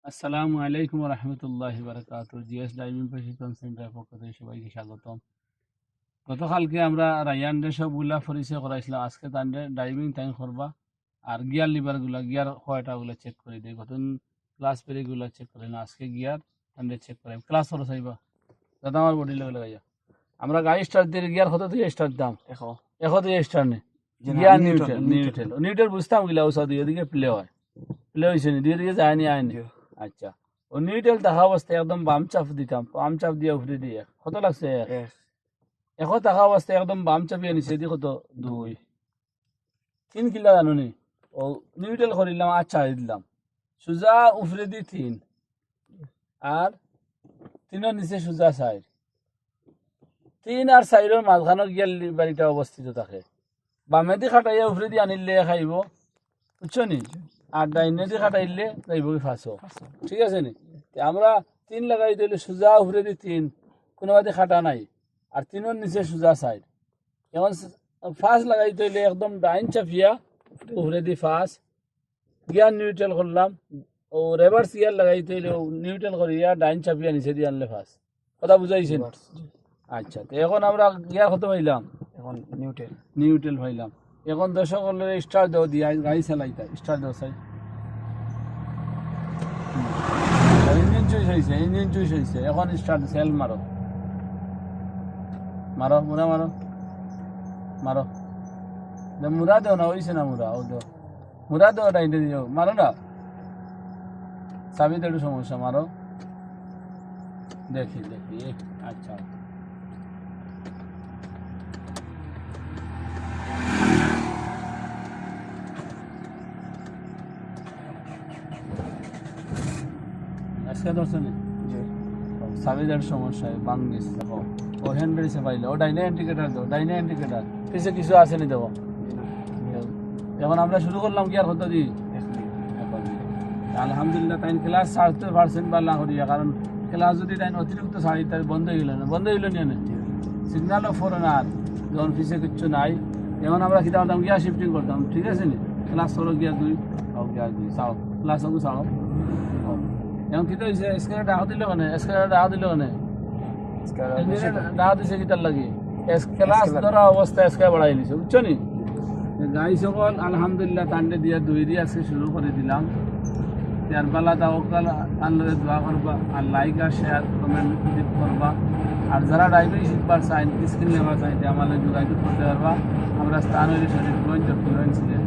আসসালামু আলাইকুম রহমতুল্লাহি বারাকাতুহু। জিএস ড্রাইভিং প্রশিক্ষণ সেন্টারের পক্ষ থেকে সবাইকে স্বাগতম। গতকালকে আমরা রায়ানরে সবগুলা পরিচয় করাইছিলাম, আজকে তাদের ড্রাইভিং টাইম করবা আর গিয়ার লিভার গুলা গিয়ার কয়টা গুলা চেক করে দেয়। গত ক্লাস পেরে গুলা চেক করে না, আজকে গিয়ার তাদের চেক করে ক্লাস করো চাইবা দাদা আমার বডি লেভেল গাইয়া। আমরা গাড়ি স্টার্ট দিয়ে গিয়ার কত দিয়ে স্টার্ট দাম এখন দিয়ে স্টার্ট নেই গিয়ার নিউট্রাল নিউট্রাল নিউট্রাল বুঝতাম গিলা ওসা দিয়ে দিকে প্লে হয়, প্লে হয়েছে নি দিয়ে দিকে যায়নি আয়নি। আচ্ছা, ও নিউট্রাল থাকা অবস্থায় একদম বাম চাপ দিতাম, বাম চাপ দিয়ে উঠে দিয়ে কত লাগছে এখন থাকা অবস্থায় একদম বাম চাপিয়ে নিচে দিয়ে কত 2 3 কিলো জানুনি। ও নিউট্রাল করিলাম আর ছাড়ি দিলাম, সোজা উফরে দি 3 আর 3 নিচে সোজা 4, 3 আর 4 মাঝখানের গিয়ার বাড়িটা অবস্থিত থাকে। বামে দি খাটাইয়া উফরে দি আনিলে খাইব, বুঝছো নি, আর ডাইনে দি খাটাইলে যাইব কি ফাঁসো। ঠিক আছে নি, আমরা 3 লাগাই দিলে সোজা উফরে দি 3, কোনো বাদে খাটা নাই, আর 3 নিচে সোজা 4। এখন ফাঁস লাগাই দিলে একদম ডাইন চাপিয়া উফরে দি ফাঁস গিয়ার নিউট্রাল করলাম, ও রেভার্স গিয়ার লাগাই দিলে নিউট্রাল করিয়া ডাইন চাপিয়া নিচে দিয়ে আনলে ফাঁস। কথা বুঝাইছেন? আচ্ছা, তো এখন আমরা গিয়ার কত পাইলাম? এখন নিউট্রাল নিউট্রাল পাইলাম। এখন দর্শক স্টার্ট দেও দিয়া গাড়ি চালাইতা স্টার্ট দেও চাই। ইঞ্জিন চুইস হয়েছে, ইঞ্জিন চুইস হয়েছে, এখন স্টার্ট সেল মারো মারো মুরা মারো মারো, মুরা দেও না, হয়েছে না মুরা, ও দেও মুরা দেও, ডাইনে দিও মারো না, চাবিতে একটু সমস্যা, মারো দেখি দেখি। আচ্ছা, আজকে ধরছে নি চাবিদার সমস্যা বাংলিশ দেখো, ও হ্যান্ড ব্রেসে পাইলে ও ডাইনে ইন্ডিকেটার দেবো, ডাইনে ইন্ডিকেটার পিছিয়ে কিছু আসেনি দেবো। এখন আমরা শুরু করলাম কি আর কত দি এখন আলহামদুলিল্লাহ তাই ক্লাস 60% বা না করিয়া, কারণ ক্লাস যদি তাই অতিরিক্ত ছাড়ি তাই বন্ধ হয়ে গেল না, বন্ধ হইল নিয়ে সিগনালও ফোরে না, আর যখন পিছিয়ে কিচ্ছু নাই। এখন আমরা কিতা করতাম গিয়ার শিফটিং করতাম, ঠিক আছে নি, ক্লাস 16 গিয়ার 2 গিয়ার 2 চাও ক্লাস চাও। এখন কিতা হয়েছে স্কেলার ডাকা দিল মানে, স্কেলার ডাকা দিল মানে ডাকা দিছে কিতার লাগি ক্লাস ধরা অবস্থা স্কেলার বাড়াই নিছে, বুঝছো নি। গাড়ি সকল আলহামদুলিল্লাহ তান্ডে দিয়া 2 দিয়ে আজকে শুরু করে দিলাম। তার বেলা তাওকাল আল্লাহরে দোয়া করবা, আর লাইক আর শেয়ার কমেন্ট করবা, আর যারা ড্রাইভিং শিখবার চাই স্কিল নেওয়া চাই আমাদের যোগাযোগ করতে পারবা। আমরা স্থান হইলে শরীরগঞ্জ ফ্লুয়েন্সিতে